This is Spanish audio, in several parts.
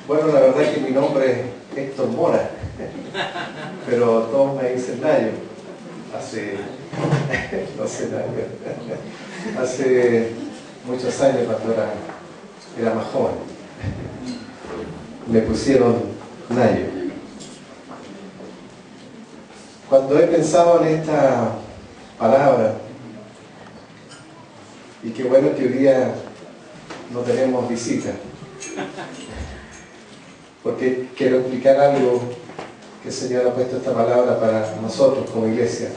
Bueno, la verdad es que mi nombre es Héctor Mora, pero todos me dicen Nayo. Hace muchos años, cuando era más joven, me pusieron Nayo. Cuando he pensado en esta palabra, y qué bueno que hoy día no tenemos visita, porque quiero explicar algo que el Señor ha puesto esta palabra para nosotros como iglesia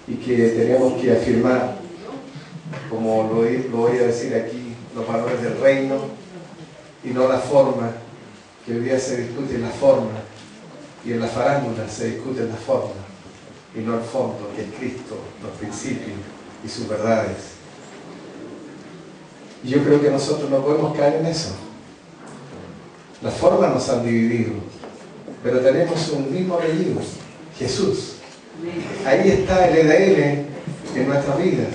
y que tenemos que afirmar, como lo voy a decir aquí, los valores del reino y no la forma, que hoy día se discute la forma y en la farándula se discute la forma y no el fondo, que es Cristo, los principios y sus verdades. Y yo creo que nosotros no podemos caer en eso. Las formas nos han dividido, pero tenemos un mismo apellido, Jesús. Ahí está el EDN en nuestras vidas.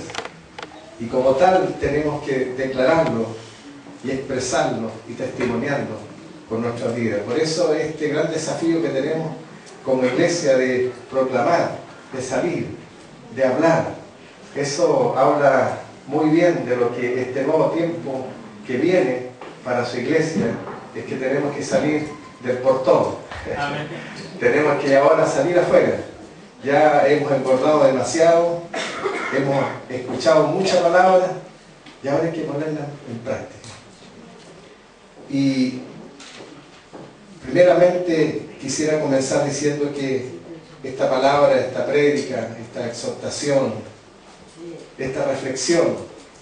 Y como tal tenemos que declararlo y expresarlo y testimoniarlo con nuestras vidas. Por eso este gran desafío que tenemos como iglesia de proclamar, de salir, de hablar, eso habla muy bien de lo que este nuevo tiempo que viene para su iglesia, es que tenemos que salir del portón. Amén. Tenemos que ahora salir afuera. Ya hemos engordado demasiado, hemos escuchado muchas palabras y ahora hay que ponerlas en práctica. Y primeramente quisiera comenzar diciendo que esta palabra, esta prédica, esta exhortación, esta reflexión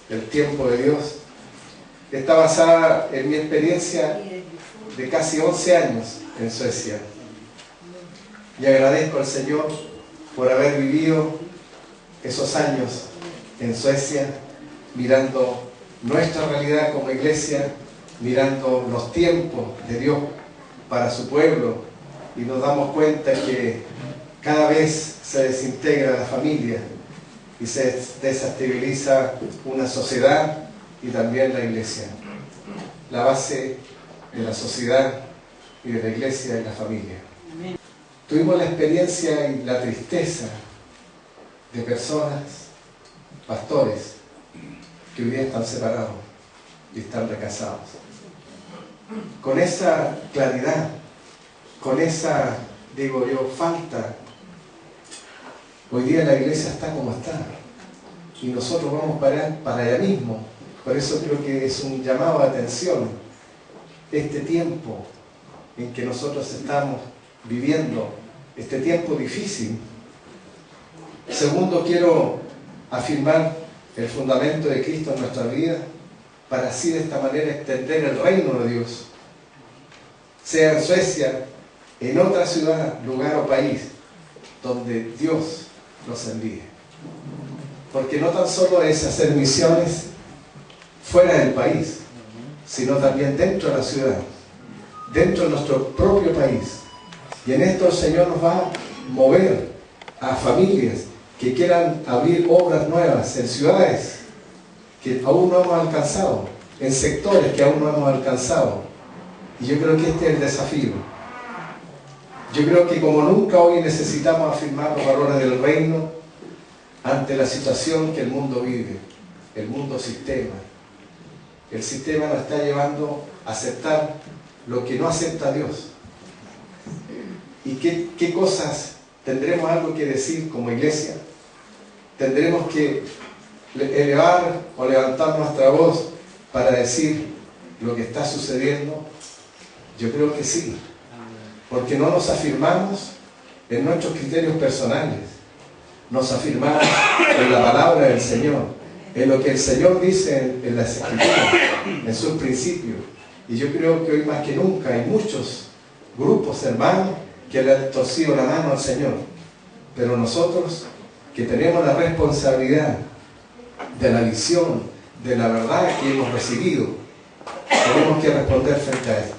del tiempo de Dios está basada en mi experiencia de casi 11 años en Suecia. Y agradezco al Señor por haber vivido esos años en Suecia, mirando nuestra realidad como iglesia, mirando los tiempos de Dios para su pueblo, y nos damos cuenta que cada vez se desintegra la familia y se desestabiliza una sociedad y también la iglesia. La base de la sociedad y de la iglesia es la familia. Amén. Tuvimos la experiencia y la tristeza de personas, pastores, que hoy día están separados y están recasados. Con esa claridad, con esa, digo yo, falta, hoy día la iglesia está como está y nosotros vamos para allá mismo. Por eso creo que es un llamado de atención este tiempo en que nosotros estamos viviendo, este tiempo difícil. Segundo, quiero afirmar el fundamento de Cristo en nuestra vida para así de esta manera extender el reino de Dios, sea en Suecia, en otra ciudad, lugar o país donde Dios nos envíe. Porque no tan solo es hacer misiones fuera del país, sino también dentro de la ciudad, dentro de nuestro propio país. Y en esto el Señor nos va a mover a familias que quieran abrir obras nuevas en ciudades que aún no hemos alcanzado, en sectores que aún no hemos alcanzado. Y yo creo que este es el desafío. Yo creo que como nunca hoy necesitamos afirmar los valores del reino ante la situación que el mundo vive, el mundo sistema. El sistema nos está llevando a aceptar lo que no acepta Dios. ¿Y qué cosas tendremos algo que decir como iglesia? ¿Tendremos que elevar o levantar nuestra voz para decir lo que está sucediendo? Yo creo que sí, porque no nos afirmamos en nuestros criterios personales, nos afirmamos en la palabra del Señor, en lo que el Señor dice en las Escrituras, en sus principios. Y yo creo que hoy más que nunca hay muchos grupos hermanos que le han torcido la mano al Señor, pero nosotros que tenemos la responsabilidad de la visión, de la verdad que hemos recibido, tenemos que responder frente a esto.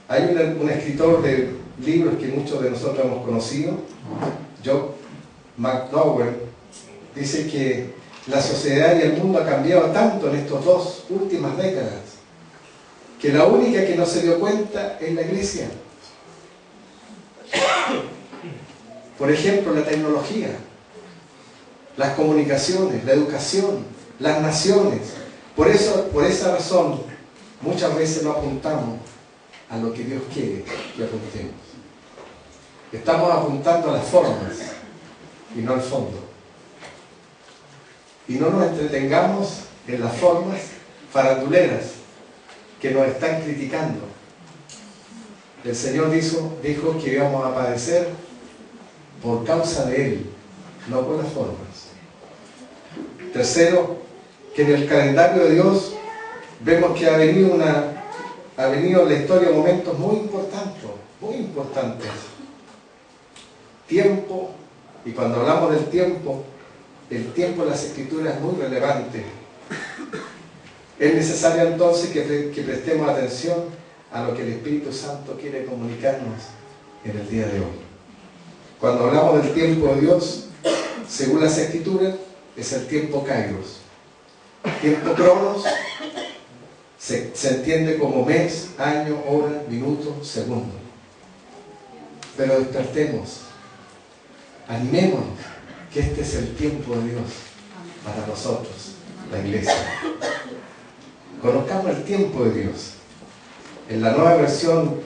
Hay un escritor de libros que muchos de nosotros hemos conocido, John McDowell, dice que la sociedad y el mundo ha cambiado tanto en estas 2 últimas décadas que la única que no se dio cuenta es la iglesia. Por ejemplo, la tecnología, las comunicaciones, la educación, las naciones. Por esa razón, muchas veces no apuntamos a lo que Dios quiere que apuntemos. Estamos apuntando a las formas y no al fondo. Y no nos entretengamos en las formas faranduleras que nos están criticando. El Señor dijo que íbamos a padecer por causa de Él, no por las formas. Tercero, que en el calendario de Dios vemos que ha venido en la historia momentos muy importantes. Tiempo, y cuando hablamos del tiempo, el tiempo en las Escrituras es muy relevante. Es necesario entonces que prestemos atención a lo que el Espíritu Santo quiere comunicarnos en el día de hoy. Cuando hablamos del tiempo de Dios, según las Escrituras, es el tiempo Kairos. Tiempo Cronos se entiende como mes, año, hora, minuto, segundo. Pero despertemos, animémonos, que este es el tiempo de Dios para nosotros, la iglesia. Conozcamos el tiempo de Dios. En la nueva versión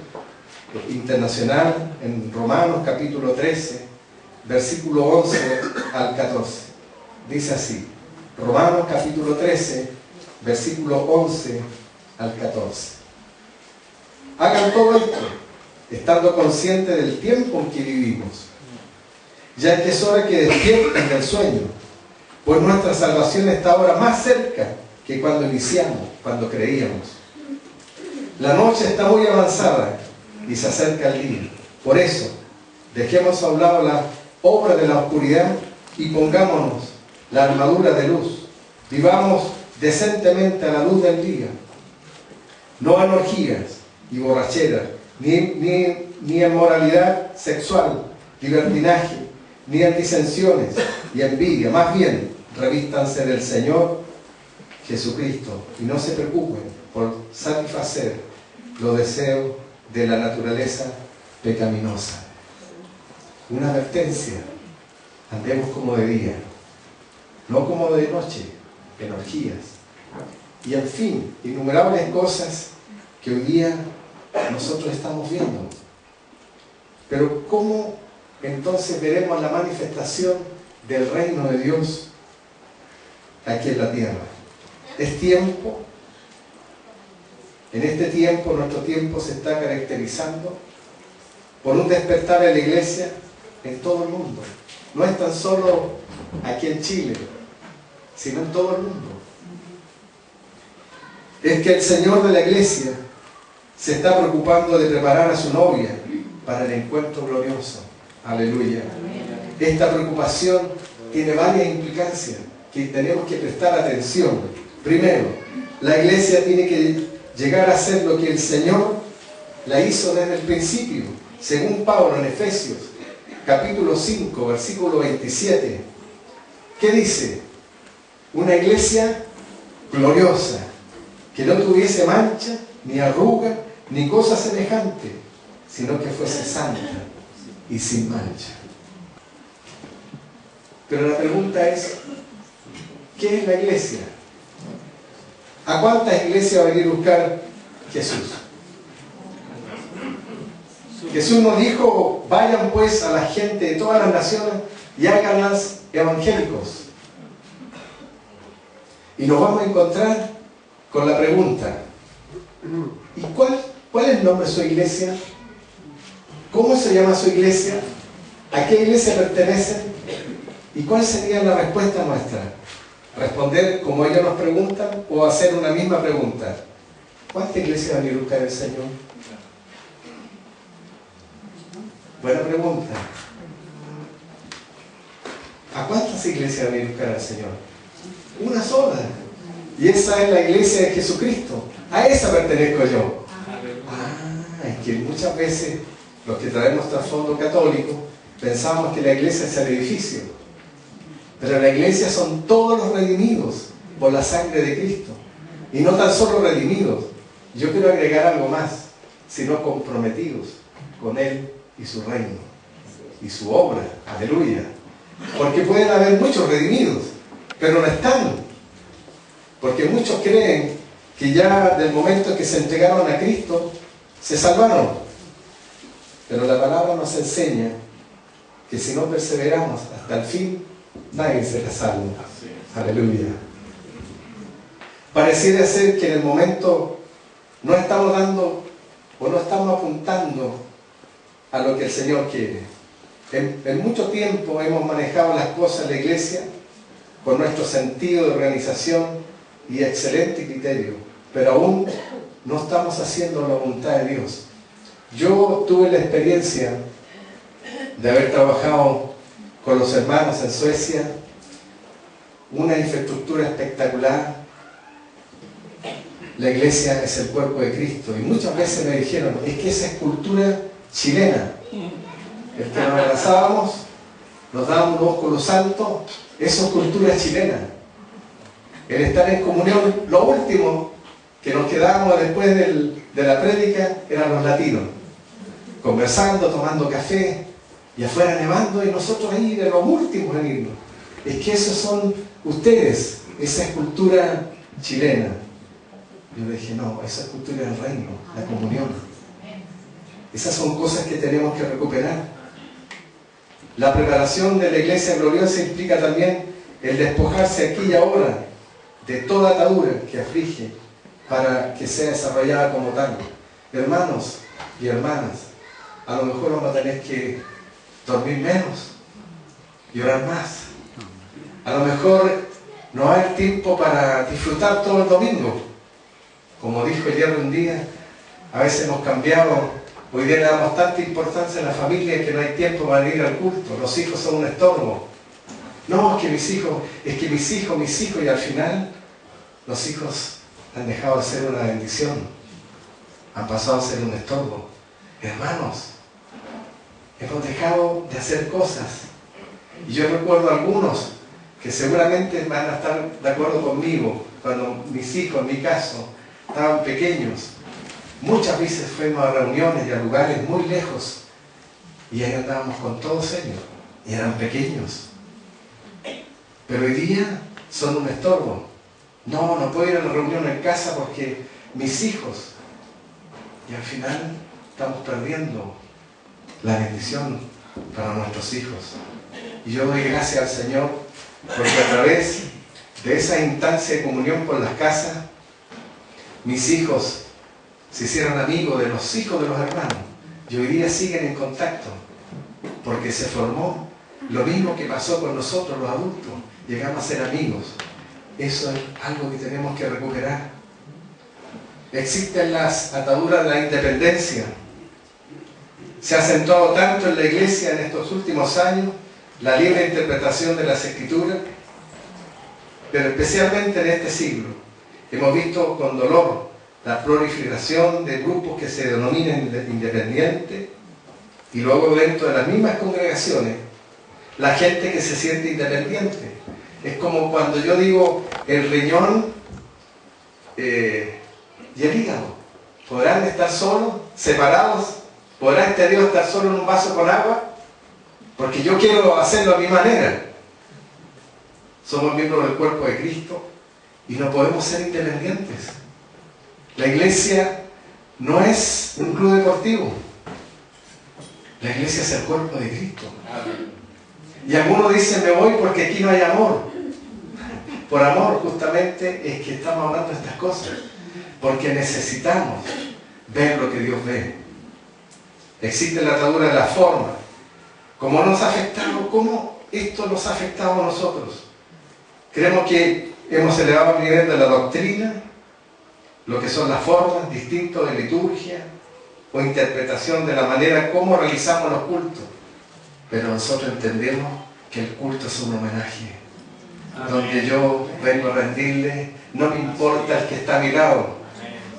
internacional, en Romanos capítulo 13, versículo 11 al 14, dice así: Romanos capítulo 13, versículo 11 al 14. Hagan todo esto, estando conscientes del tiempo en que vivimos, ya que es hora que despierten del sueño, pues nuestra salvación está ahora más cerca que cuando iniciamos, cuando creíamos. La noche está muy avanzada y se acerca el día. Por eso, dejemos a un lado la obra de la oscuridad y pongámonos la armadura de luz. Vivamos decentemente a la luz del día, no en orgías y borracheras, ni en moralidad sexual, libertinaje, ni en disensiones y envidia. Más bien, revístanse del Señor Jesucristo y no se preocupen por satisfacer los deseos de la naturaleza pecaminosa. Una advertencia: andemos como de día, no como de noche, en orgías. Y en fin, innumerables cosas que hoy día nosotros estamos viendo. Pero ¿cómo entonces veremos la manifestación del reino de Dios aquí en la tierra? Es tiempo. En este tiempo, nuestro tiempo se está caracterizando por un despertar en la iglesia en todo el mundo. No es tan solo aquí en Chile, sino en todo el mundo. Es que el Señor de la iglesia se está preocupando de preparar a su novia para el encuentro glorioso. Aleluya. Esta preocupación tiene varias implicancias que tenemos que prestar atención. Primero, la iglesia tiene que llegar a ser lo que el Señor la hizo desde el principio. Según Pablo en Efesios, capítulo 5, versículo 27. ¿Qué dice? Una iglesia gloriosa, que no tuviese mancha, ni arruga, ni cosa semejante, sino que fuese santa y sin mancha. Pero la pregunta es, ¿qué es la iglesia? ¿A cuántas iglesias va a venir a buscar Jesús? Jesús nos dijo: vayan pues a la gente de todas las naciones y háganlas evangélicos. Y nos vamos a encontrar con la pregunta: ¿y cuál es el nombre de su iglesia? ¿Cómo se llama su iglesia? ¿A qué iglesia pertenecen? ¿Y cuál sería la respuesta nuestra? ¿Responder como ellos nos preguntan o hacer una misma pregunta? ¿Cuántas iglesias van a ir a buscar el Señor? Buena pregunta. ¿A cuántas iglesias van a ir a buscar al Señor? Una sola. Y esa es la iglesia de Jesucristo. A esa pertenezco yo. Es que muchas veces los que traemos trasfondo católico pensamos que la iglesia es el edificio. Pero la iglesia son todos los redimidos por la sangre de Cristo. Y no tan solo redimidos, Yo quiero agregar algo más, sino comprometidos con Él y su reino, y su obra, aleluya. Porque pueden haber muchos redimidos, pero no están. Porque muchos creen que ya del momento en que se entregaron a Cristo, se salvaron. Pero la palabra nos enseña que si no perseveramos hasta el fin, nadie será salvo. Aleluya. Pareciera ser que en el momento no estamos dando o no estamos apuntando a lo que el Señor quiere. En mucho tiempo hemos manejado las cosas en la iglesia con nuestro sentido de organización y excelente criterio, pero aún no estamos haciendo la voluntad de Dios. Yo tuve la experiencia de haber trabajado con los hermanos en Suecia, una infraestructura espectacular. La iglesia es el cuerpo de Cristo, y muchas veces me dijeron, es que esa es cultura chilena. El que nos abrazábamos, nos dábamos un ósculo santo, eso es cultura chilena. El estar en comunión, lo último que nos quedábamos después de la prédica eran los latinos, conversando, tomando café, y afuera nevando, y nosotros ahí de los últimos en irnos. Es que esos son ustedes, esa es cultura chilena. Yo le dije, no, esa es cultura del reino, la comunión. Esas son cosas que tenemos que recuperar. La preparación de la iglesia gloriosa implica también el despojarse aquí y ahora de toda atadura que aflige para que sea desarrollada como tal. Hermanos y hermanas, a lo mejor vamos a tener que dormir menos y orar más. A lo mejor no va a haber tiempo para disfrutar todo el domingo. Como dijo ayer un día, a veces hemos cambiado. Hoy día le damos tanta importancia a la familia que no hay tiempo para ir al culto. Los hijos son un estorbo. No, es que mis hijos, y al final los hijos han dejado de ser una bendición. Han pasado a ser un estorbo. Hermanos, hemos dejado de hacer cosas. Y yo recuerdo a algunos que seguramente van a estar de acuerdo conmigo, cuando mis hijos, en mi caso, estaban pequeños. Muchas veces fuimos a reuniones y a lugares muy lejos, y ahí andábamos con todos ellos, y eran pequeños. Pero hoy día son un estorbo. No puedo ir a la reunión en casa porque mis hijos. Y al final estamos perdiendo la bendición para nuestros hijos. Y yo doy gracias al Señor porque a través de esa instancia de comunión por las casas, mis hijos se hicieron amigos de los hijos de los hermanos, y hoy día siguen en contacto, porque se formó lo mismo que pasó con nosotros los adultos, llegamos a ser amigos. Eso es algo que tenemos que recuperar. Existen las ataduras de la independencia. Se ha acentuado tanto en la iglesia en estos últimos años la libre interpretación de las Escrituras, pero especialmente en este siglo hemos visto con dolor la proliferación de grupos que se denominan independientes, y luego dentro de las mismas congregaciones la gente que se siente independiente. Es como cuando yo digo el riñón y el hígado, ¿podrán estar solos, separados? ¿Podrá este Dios estar solo en un vaso con agua? Porque yo quiero hacerlo a mi manera. Somos miembros del cuerpo de Cristo y no podemos ser independientes. La iglesia no es un club deportivo. La iglesia es el cuerpo de Cristo. Y algunos dicen, me voy porque aquí no hay amor. Por amor, justamente, es que estamos hablando de estas cosas. Porque necesitamos ver lo que Dios ve. Existe la atadura de la forma. ¿Cómo nos ha afectado? ¿Cómo esto nos ha afectado a nosotros? Creemos que hemos elevado el nivel de la doctrina, lo que son las formas distintas de liturgia o interpretación de la manera como realizamos los cultos. Pero nosotros entendemos que el culto es un homenaje, donde yo vengo a rendirle, no me importa el que está a mi lado.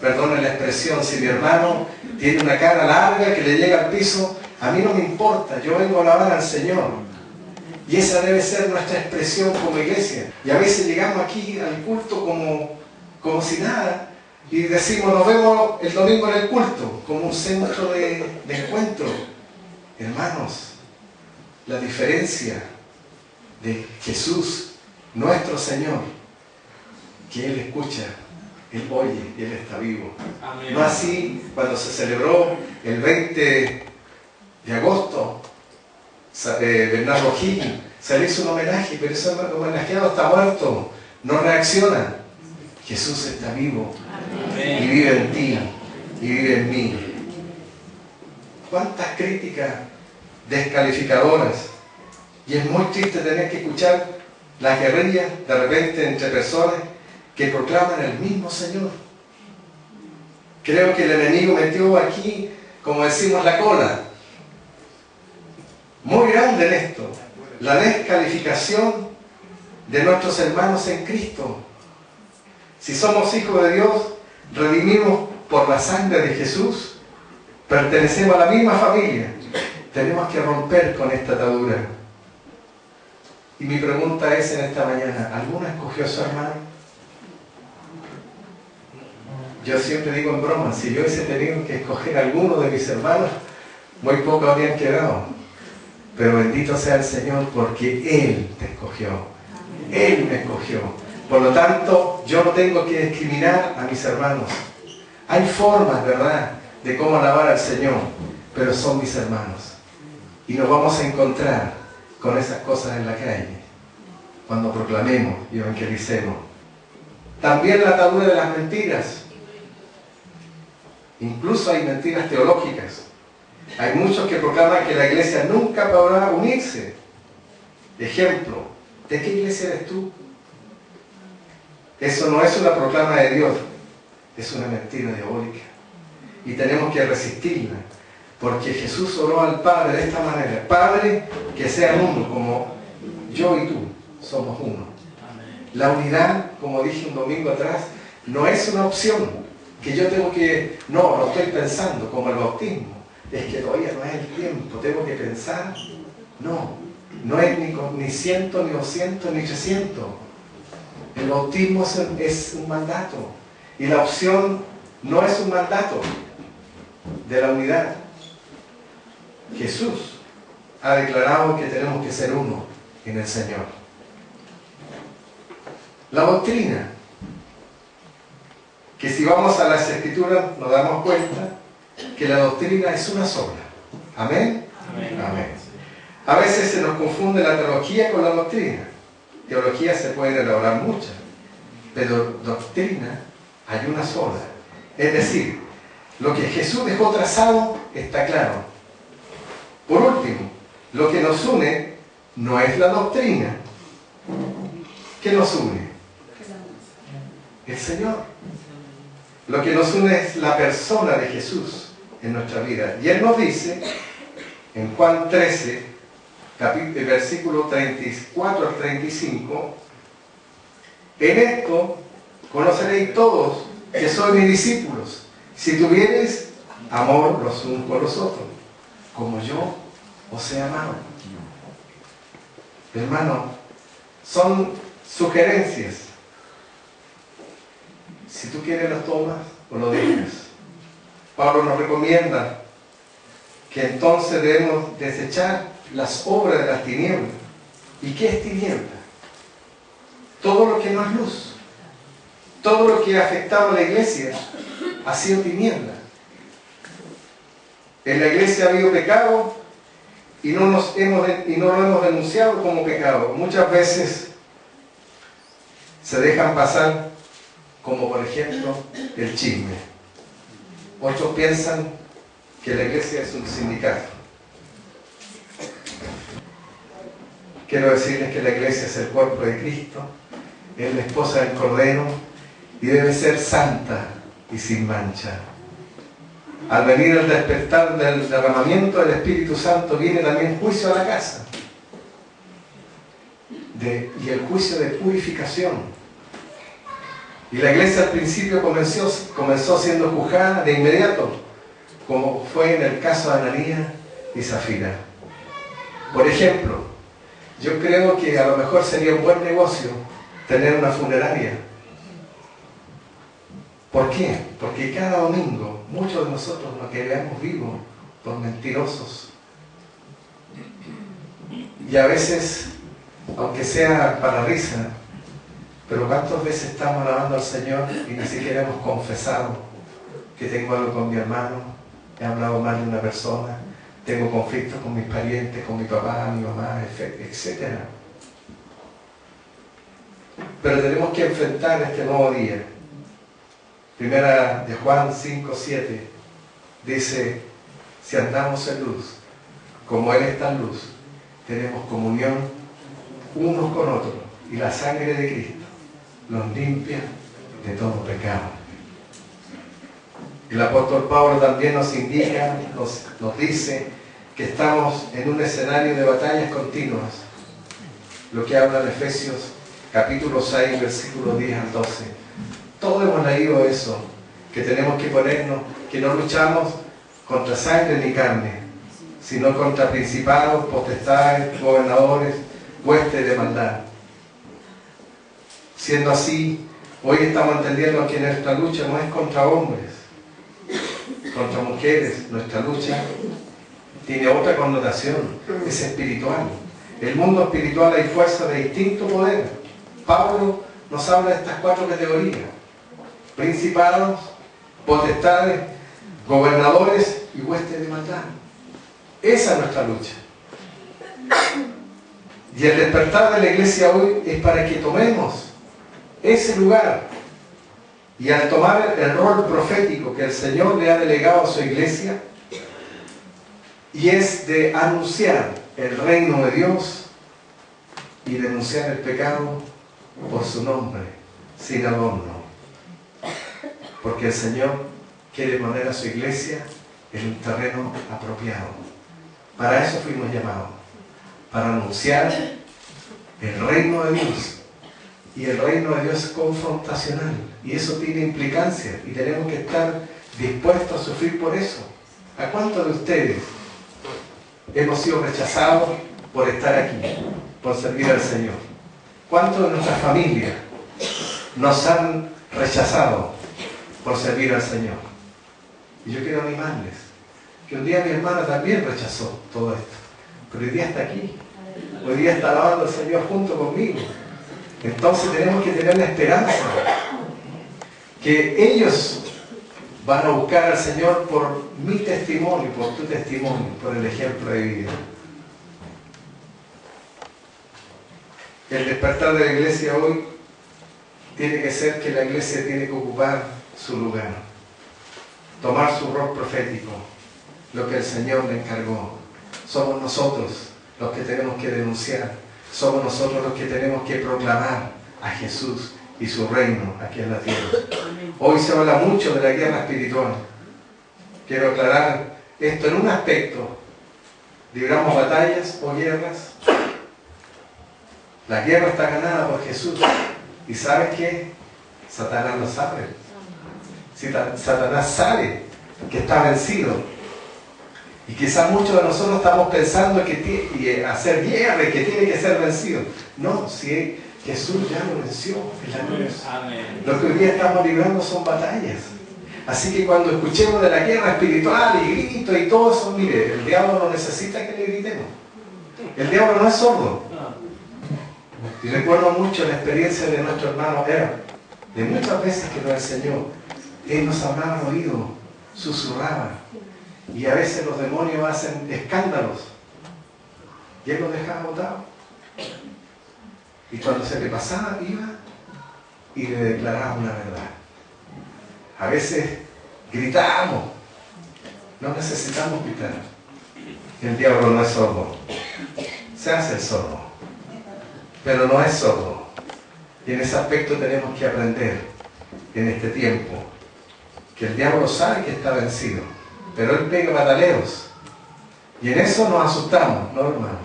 Perdone la expresión, si mi hermano tiene una cara larga que le llega al piso, a mí no me importa, yo vengo a alabar al Señor. Y esa debe ser nuestra expresión como iglesia. Y a veces llegamos aquí al culto como si nada. Y decimos, nos vemos el domingo en el culto, como un centro de encuentro. Hermanos, la diferencia de Jesús, nuestro Señor, que Él escucha, Él oye y Él está vivo. Amén. No así cuando se celebró el 20 de agosto, Bernardo Higgins, se le hizo un homenaje, pero ese homenajeado está muerto, no reacciona. Jesús está vivo. Amén. Y vive en ti y vive en mí. ¿Cuántas críticas descalificadoras? Y es muy triste tener que escuchar las guerrillas de repente entre personas que proclaman el mismo Señor. Creo que el enemigo metió aquí, como decimos, la cola muy grande en esto, la descalificación de nuestros hermanos en Cristo. Si somos hijos de Dios, redimidos por la sangre de Jesús, pertenecemos a la misma familia, tenemos que romper con esta atadura. Y mi pregunta es en esta mañana, ¿alguno escogió a su hermano? Yo siempre digo en broma, si yo hubiese tenido que escoger a alguno de mis hermanos, muy pocos habrían quedado. Pero bendito sea el Señor porque Él te escogió. Él me escogió. Por lo tanto, yo no tengo que discriminar a mis hermanos. Hay formas, ¿verdad?, de cómo alabar al Señor, pero son mis hermanos. Y nos vamos a encontrar con esas cosas en la calle, cuando proclamemos y evangelicemos. También la atadura de las mentiras. Incluso hay mentiras teológicas. Hay muchos que proclaman que la iglesia nunca podrá unirse. Ejemplo, ¿de qué iglesia eres tú? Eso no es una proclama de Dios, es una mentira diabólica. Y tenemos que resistirla, porque Jesús oró al Padre de esta manera: Padre, que sean uno, como yo y tú somos uno. La unidad, como dije un domingo atrás, no es una opción que yo tengo que, no, lo estoy pensando, como el bautismo. Es que todavía no es el tiempo, tengo que pensar. No es ni 100, ni 200, ni 300. El bautismo es un mandato. Y la opción no es un mandato de la unidad. Jesús ha declarado que tenemos que ser uno en el Señor. La doctrina, que si vamos a las Escrituras nos damos cuenta que la doctrina es una sola. ¿Amén? Amén. Amén. A veces se nos confunde la teología con la doctrina. Teología se puede elaborar muchas, pero doctrina hay una sola. Es decir, lo que Jesús dejó trazado está claro. Por último, lo que nos une no es la doctrina. ¿Qué nos une? El Señor. Lo que nos une es la persona de Jesús en nuestra vida. Y Él nos dice, en Juan 13, versículo 34 al 35, en esto conoceréis todos que sois mis discípulos, si tuviereis amor los unos por los otros, como yo os he amado. Hermano, son sugerencias. Si tú quieres lo tomas o lo dejas. Pablo nos recomienda que entonces debemos desechar las obras de las tinieblas. ¿Y qué es tiniebla? Todo lo que no es luz. Todo lo que ha afectado a la iglesia ha sido tiniebla. En la iglesia ha habido pecado y no lo hemos denunciado como pecado. Muchas veces se dejan pasar, como por ejemplo el chisme. Otros piensan que la iglesia es un sindicato. Quiero decirles que la iglesia es el cuerpo de Cristo, es la esposa del Cordero y debe ser santa y sin mancha. Al venir el despertar del derramamiento del Espíritu Santo viene también juicio a la casa y el juicio de purificación. Y la iglesia al principio comenzó siendo juzgada de inmediato, como fue en el caso de Ananías y Zafira. Por ejemplo, yo creo que a lo mejor sería un buen negocio tener una funeraria. ¿Por qué? Porque cada domingo muchos de nosotros nos quedamos vivos por mentirosos. Y a veces, aunque sea para risa, pero ¿cuántas veces estamos alabando al Señor y ni siquiera hemos confesado que tengo algo con mi hermano, he hablado mal de una persona, tengo conflictos con mis parientes, con mi papá, mi mamá, etc.? Pero tenemos que enfrentar este nuevo día. Primera de Juan 5:7 dice: si andamos en luz, como Él está en luz, tenemos comunión unos con otros, y la sangre de Cristo nos limpia de todo pecado. El apóstol Pablo también nos indica, nos dice que estamos en un escenario de batallas continuas, lo que habla en Efesios capítulo 6, versículos 10 al 12. Todos hemos leído eso, que tenemos que ponernos, que no luchamos contra sangre ni carne, sino contra principados, potestades, gobernadores, huestes de maldad. Siendo así, hoy estamos entendiendo que nuestra lucha no es contra hombres, contra mujeres. Nuestra lucha tiene otra connotación, es espiritual. En el mundo espiritual hay fuerzas de distinto poder. Pablo nos habla de estas 4 categorías: principados, potestades, gobernadores y huestes de maldad. Esa es nuestra lucha. Y el despertar de la iglesia hoy es para que tomemos ese lugar, y al tomar el rol profético que el Señor le ha delegado a su iglesia, y es de anunciar el reino de Dios y denunciar el pecado por su nombre, sin adorno, porque el Señor quiere poner a su iglesia en un terreno apropiado. Para eso fuimos llamados, para anunciar el reino de Dios. Y el reino de Dios es confrontacional, y eso tiene implicancias, y tenemos que estar dispuestos a sufrir por eso. ¿A cuántos de ustedes hemos sido rechazados por estar aquí, por servir al Señor? ¿Cuántos de nuestras familias nos han rechazado por servir al Señor? Y yo quiero animarles, que un día mi hermana también rechazó todo esto, pero hoy día está aquí, hoy día está alabando al Señor junto conmigo. Entonces tenemos que tener la esperanza que ellos van a buscar al Señor por mi testimonio, por tu testimonio, por el ejemplo de vida. El despertar de la iglesia hoy tiene que ser que la iglesia tiene que ocupar su lugar, tomar su rol profético, lo que el Señor le encargó. Somos nosotros los que tenemos que denunciar. Somos nosotros los que tenemos que proclamar a Jesús y su reino aquí en la tierra. Hoy se habla mucho de la guerra espiritual. Quiero aclarar esto en un aspecto. ¿Libramos batallas o guerras? La guerra está ganada por Jesús. ¿Y sabes qué? Satanás lo sabe. Si Satanás sabe que está vencido. Y quizás muchos de nosotros estamos pensando que hacer guerra y que tiene que ser vencido. No, si Jesús ya lo venció en la cruz. Lo que hoy día estamos librando son batallas. Así que cuando escuchemos de la guerra espiritual y gritos y todo eso, mire, el diablo no necesita que le gritemos. El diablo no es sordo. Y recuerdo mucho la experiencia de nuestro hermano Aaron, de muchas veces que nos enseñó. Él nos hablaba al oído, susurraba. Y a veces los demonios hacen escándalos. Y él los dejaba botados. Y cuando se le pasaba, iba y le declaraba una verdad. A veces gritamos. No necesitamos gritar. El diablo no es sordo. Se hace el sordo. Pero no es sordo. Y en ese aspecto tenemos que aprender en este tiempo que el diablo sabe que está vencido, pero él pega pataleos. Y en eso nos asustamos, ¿no, hermano?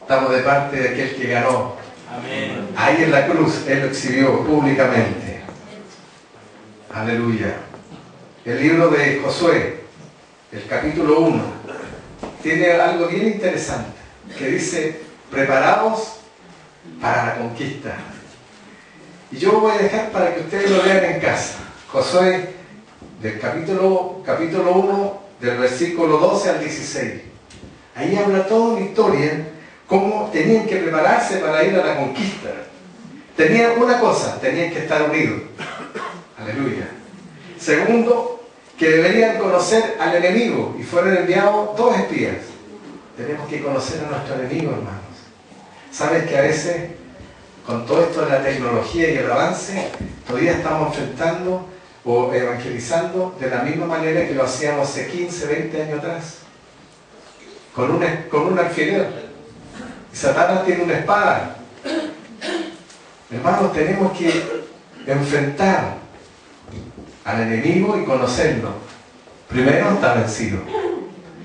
Estamos de parte de aquel que ganó. Amén. Ahí en la cruz, él lo exhibió públicamente. Aleluya. El libro de Josué, el capítulo 1, tiene algo bien interesante, que dice, preparaos para la conquista. Y yo lo voy a dejar para que ustedes lo vean en casa. Josué, del capítulo 1, del versículo 12 al 16. Ahí habla toda una historia, cómo tenían que prepararse para ir a la conquista. Tenían una cosa, tenían que estar unidos. Aleluya. Segundo, que deberían conocer al enemigo, y fueron enviados 2 espías. Tenemos que conocer a nuestro enemigo, hermanos. ¿Sabes que a veces, con todo esto de la tecnología y el avance, todavía estamos enfrentando o evangelizando de la misma manera que lo hacíamos hace 15, 20 años atrás? Con un alfiler. Y Satanás tiene una espada. Hermanos, tenemos que enfrentar al enemigo y conocerlo. Primero, está vencido.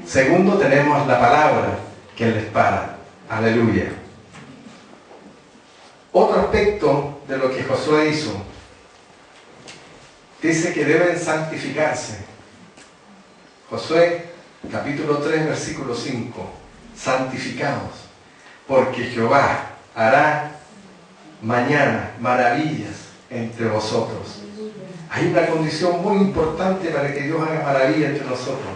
Segundo, tenemos la palabra, que es la espada. Aleluya. Otro aspecto de lo que Josué hizo, dice que deben santificarse. Josué, capítulo 3, versículo 5. Santificados, porque Jehová hará mañana maravillas entre vosotros. Hay una condición muy importante para que Dios haga maravillas entre nosotros,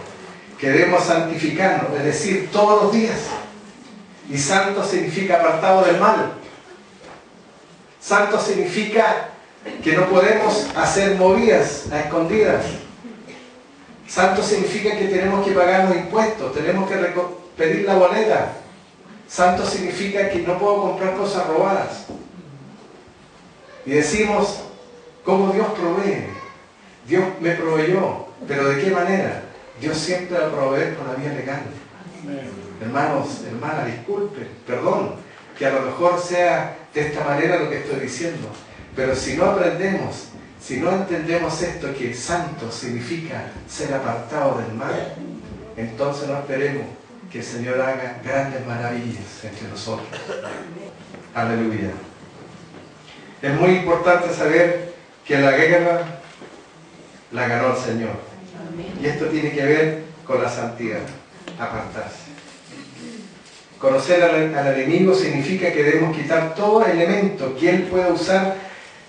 que debemos santificarnos, es decir, todos los días. Y santo significa apartado del mal. Santo significa que no podemos hacer movidas a escondidas. Santo significa que tenemos que pagar los impuestos, tenemos que pedir la boleta. Santo significa que no puedo comprar cosas robadas. Y decimos, ¿cómo Dios provee? Dios me proveyó, pero ¿de qué manera? Dios siempre va a proveer por la vía legal. Hermanos, hermanas, disculpen, perdón, que a lo mejor sea de esta manera lo que estoy diciendo, pero si no aprendemos, si no entendemos esto, que santo significa ser apartado del mal, entonces no esperemos que el Señor haga grandes maravillas entre nosotros. Aleluya. Es muy importante saber que la guerra la ganó el Señor. Y esto tiene que ver con la santidad, apartarse. Conocer al enemigo significa que debemos quitar todo elemento que él pueda usar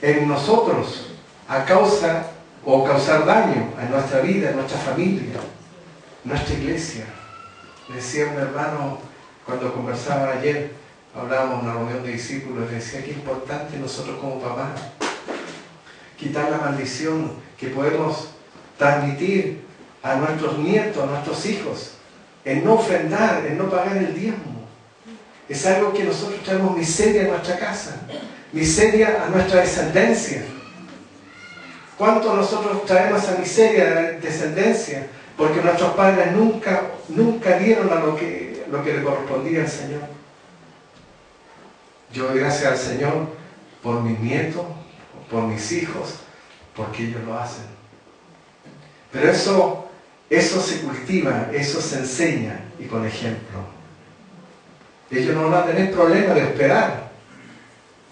en nosotros a causa o causar daño a nuestra vida, a nuestra familia, a nuestra iglesia. Decía un hermano cuando conversaba ayer, hablábamos en una reunión de discípulos, decía que es importante nosotros como papás quitar la maldición que podemos transmitir a nuestros nietos, a nuestros hijos, en no ofrendar, en no pagar el diezmo. Es algo que nosotros traemos miseria a nuestra casa, miseria a nuestra descendencia. ¿Cuánto nosotros traemos esa miseria de la descendencia? Porque nuestros padres nunca dieron a lo que le correspondía al Señor. Yo doy gracias al Señor por mis nietos, por mis hijos, porque ellos lo hacen. Pero eso se cultiva, eso se enseña y con ejemplo. Ellos no van a tener problema de esperar.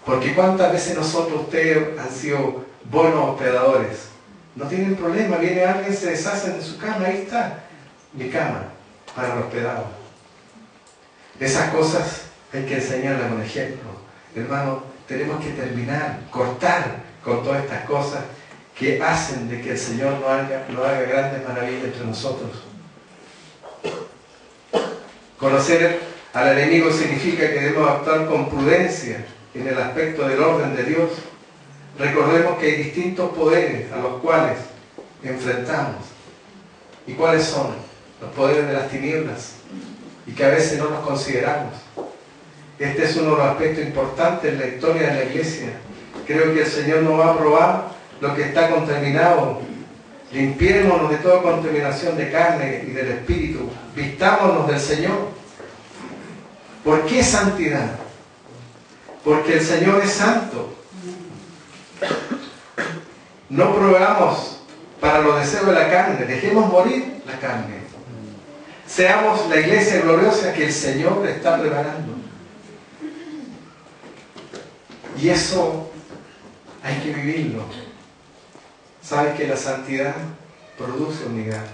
Porque cuántas veces ustedes han sido buenos hospedadores. No tienen problema, viene alguien, se deshacen de su cama, ahí está mi cama para el hospedado. Esas cosas hay que enseñarlas con ejemplo. Hermano, tenemos que cortar con todas estas cosas que hacen de que el Señor no haga grandes maravillas entre nosotros. Conocer al enemigo significa que debemos actuar con prudencia en el aspecto del orden de Dios. Recordemos que hay distintos poderes a los cuales enfrentamos. ¿Y cuáles son? Los poderes de las tinieblas, y que a veces no los consideramos. Este es uno de los aspectos importantes en la historia de la iglesia. Creo que el Señor nos va a probar lo que está contaminado. Limpiémonos de toda contaminación de carne y del espíritu. Vistámonos del Señor. ¿Por qué santidad? Porque el Señor es santo. No probamos para los deseos de la carne. Dejemos morir la carne. Seamos la iglesia gloriosa que el Señor está preparando. Y eso hay que vivirlo. ¿Sabes que la santidad produce unidad?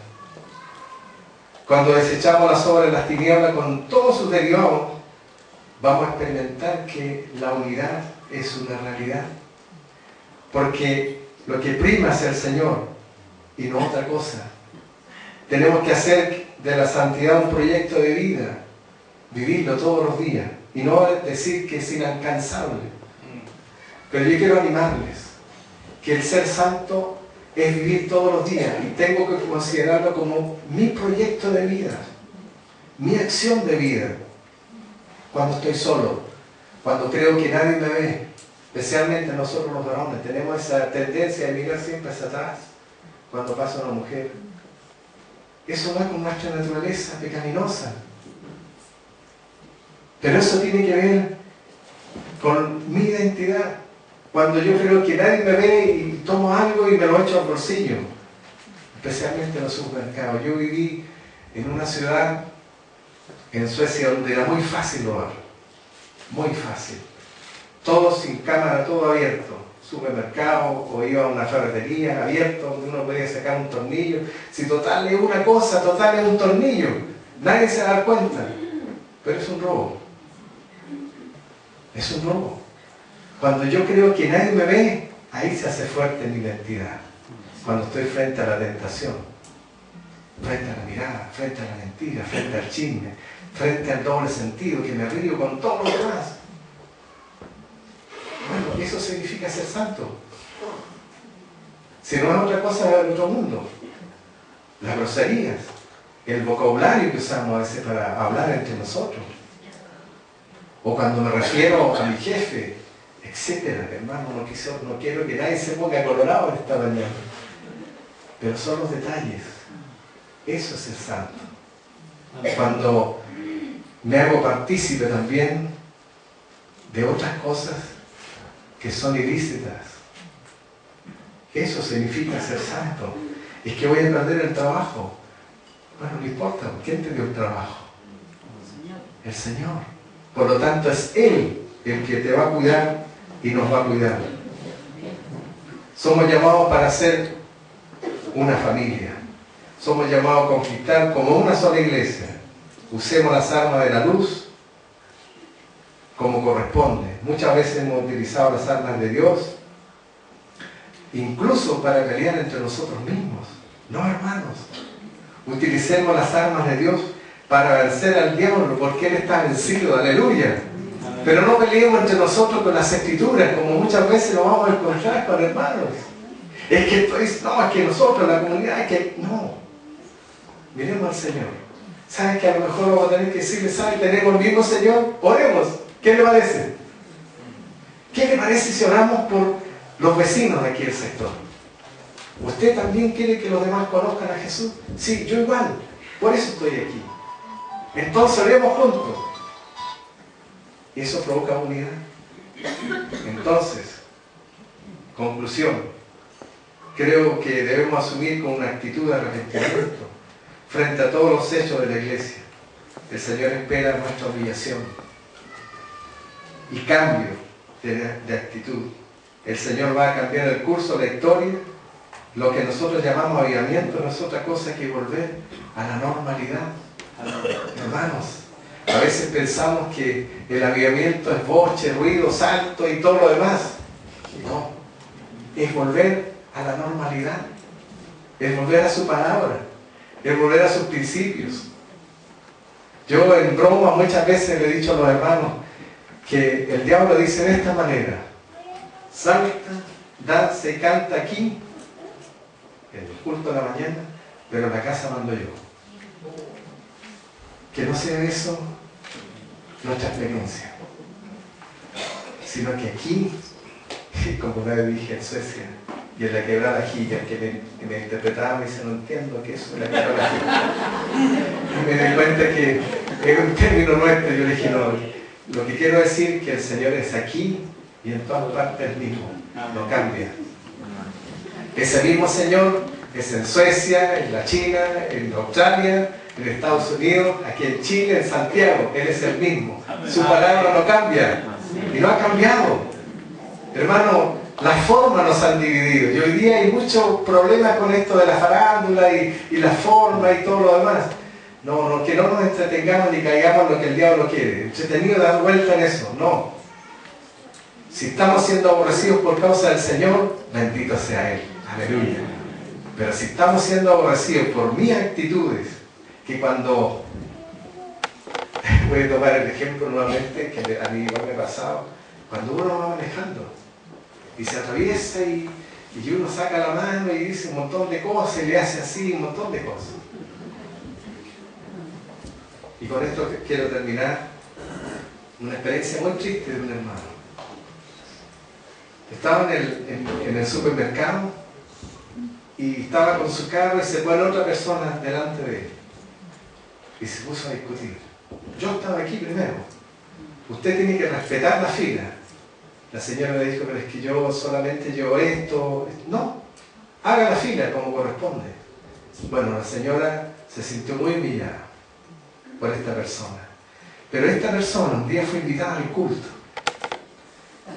Cuando desechamos las obras de las tinieblas con todos sus derivados, vamos a experimentar que la unidad es una realidad. Porque Lo que prima es el Señor y no otra cosa. Tenemos que hacer de la santidad un proyecto de vida, vivirlo todos los días y no decir que es inalcanzable. Pero yo quiero animarles que el ser santo es vivir todos los días y tengo que considerarlo como mi proyecto de vida, mi acción de vida. Cuando estoy solo, cuando creo que nadie me ve, especialmente nosotros los varones, tenemos esa tendencia de mirar siempre hacia atrás cuando pasa una mujer. Eso va con nuestra naturaleza pecaminosa. Pero eso tiene que ver con mi identidad. Cuando yo creo que nadie me ve y tomo algo y me lo echo al bolsillo, especialmente en los supermercados. Yo viví en una ciudad en Suecia donde era muy fácil robar, muy fácil. Todo sin cámara, todo abierto. Supermercado o iba a una ferretería abierto donde uno podía sacar un tornillo. Si total es una cosa, total es un tornillo. Nadie se da cuenta. Pero es un robo. Es un robo. Cuando yo creo que nadie me ve, ahí se hace fuerte mi identidad. Cuando estoy frente a la tentación, frente a la mirada, frente a la mentira, frente al chisme, frente al doble sentido, que me río con todos los demás. Bueno, eso significa ser santo. Si no es otra cosa del otro mundo. Las groserías, el vocabulario que usamos a veces para hablar entre nosotros. O cuando me refiero a mi jefe, etcétera. Hermano, no quiero que nadie se ponga colorado en esta mañana. Pero son los detalles. Eso es el santo. Cuando me hago partícipe también de otras cosas que son ilícitas. Eso significa ser santo. Es que voy a perder el trabajo. Bueno, no importa. ¿Quién te dio el trabajo? El Señor. Por lo tanto, es Él el que te va a cuidar y nos va a cuidar. Somos llamados para ser una familia. Somos llamados a conquistar como una sola iglesia. Usemos las armas de la luz como corresponde. Muchas veces hemos utilizado las armas de Dios, incluso para pelear entre nosotros mismos. No, hermanos. Utilicemos las armas de Dios para vencer al diablo, porque Él está vencido. Aleluya. Pero no peleemos entre nosotros con las escrituras, como muchas veces nos vamos a encontrar con hermanos. Es que nosotros, la comunidad, es que no. Miremos al Señor. ¿Sabes que a lo mejor vamos a tener que decirle, ¿sabes? Tenemos el mismo Señor, oremos. ¿Qué le parece? ¿Qué le parece si oramos por los vecinos de aquí del sector? ¿Usted también quiere que los demás conozcan a Jesús? Sí, yo igual. Por eso estoy aquí. Entonces oremos juntos. Y eso provoca unidad. Entonces, conclusión. Creo que debemos asumir con una actitud de arrepentimiento frente a todos los hechos de la iglesia. El Señor espera nuestra humillación y cambio de actitud. El Señor va a cambiar el curso de la historia. Lo que nosotros llamamos avivamiento no es otra cosa que volver a la normalidad. Hermanos, a veces pensamos que el avivamiento es boche, ruido, salto y todo lo demás. No, es volver a la normalidad, es volver a su palabra, es volver a sus principios. Yo en broma muchas veces le he dicho a los hermanos que el diablo dice de esta manera: salta, danza y canta aquí en el culto de la mañana, pero en la casa mando yo. Que no sea eso nuestra experiencia, sino que aquí, como una vez dije en Suecia, y en la quebrada Gilla, que me interpretaba, me dice, no entiendo qué es la quebrada Gilla. Y me di cuenta que es un término nuestro. Yo le dije, no, lo que quiero decir es que el Señor es aquí y en todas partes el mismo, no cambia. Ese mismo Señor es en Suecia, en la China, en Australia, en Estados Unidos, aquí en Chile, en Santiago. Él es el mismo. Su palabra no cambia. Y no ha cambiado. Hermano, las formas nos han dividido. Y hoy día hay muchos problemas con esto de la farándula y la forma y todo lo demás. No, que no nos entretengamos ni caigamos en lo que el diablo quiere. Entretenido dar vuelta en eso. No. Si estamos siendo aborrecidos por causa del Señor, bendito sea Él. Aleluya. Pero si estamos siendo aborrecidos por mis actitudes, que cuando, voy a tomar el ejemplo nuevamente, que a mí igual me ha pasado, cuando uno va manejando y se atraviesa y uno saca la mano y dice un montón de cosas y le hace así un montón de cosas. Y con esto quiero terminar una experiencia muy triste de un hermano. Estaba en el supermercado y estaba con su carro y se pone otra persona delante de él y se puso a discutir. Yo estaba aquí primero, usted tiene que respetar la fila. La señora le dijo, pero es que yo solamente llevo esto. No, haga la fila como corresponde. Bueno, la señora se sintió muy humillada por esta persona, pero esta persona un día fue invitada al culto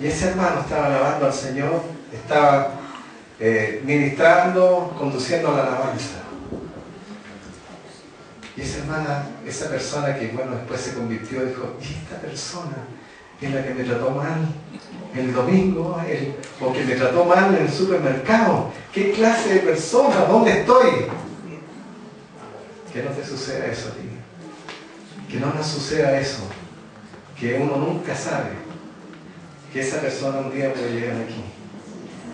y ese hermano estaba alabando al Señor, estaba ministrando, conduciendo la alabanza. Y esa hermana, esa persona que bueno después se convirtió, dijo, ¿y esta persona es la que me trató mal el domingo, o que me trató mal en el supermercado? ¿Qué clase de persona? ¿Dónde estoy? Que no te suceda eso a ti. Que no nos suceda eso. Que uno nunca sabe que esa persona un día puede llegar aquí.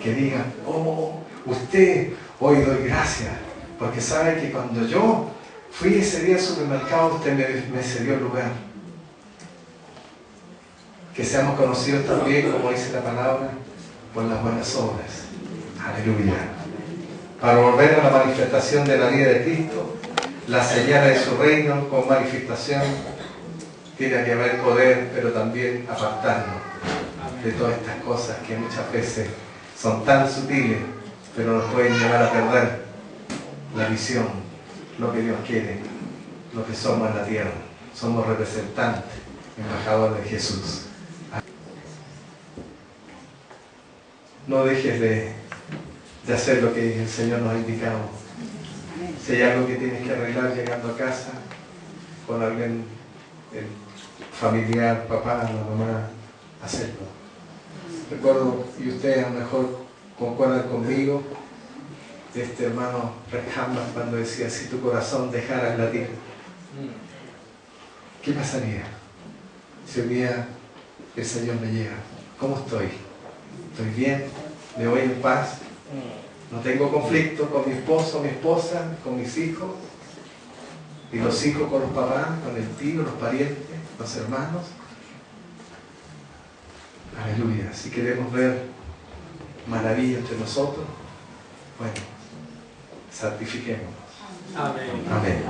Que diga, oh, usted, hoy doy gracias, porque sabe que cuando yo fui ese día al supermercado, usted me cedió el lugar. Que seamos conocidos también, como dice la palabra, por las buenas obras. Aleluya. Para volver a la manifestación de la vida de Cristo, la señal de su reino con manifestación, tiene que haber poder, pero también apartarnos de todas estas cosas que muchas veces son tan sutiles, pero nos pueden llevar a perder la visión, lo que Dios quiere, lo que somos en la tierra. Somos representantes, embajadores de Jesús. No dejes de hacer lo que el Señor nos ha indicado. Si hay algo que tienes que arreglar llegando a casa con alguien, el familiar, papá, la mamá, hacerlo. Recuerdo, y ustedes a lo mejor concuerdan conmigo, de este hermano Rehama cuando decía, si tu corazón dejara de latir, ¿qué pasaría si un día el Señor me llega? ¿Cómo estoy? ¿Estoy bien? ¿Me voy en paz? ¿No tengo conflicto con mi esposo, mi esposa, con mis hijos? ¿Y los hijos con los papás, con el tío, los parientes, los hermanos? Aleluya. Si queremos ver maravilla entre nosotros, bueno, santifiquémonos. Amén. Amén.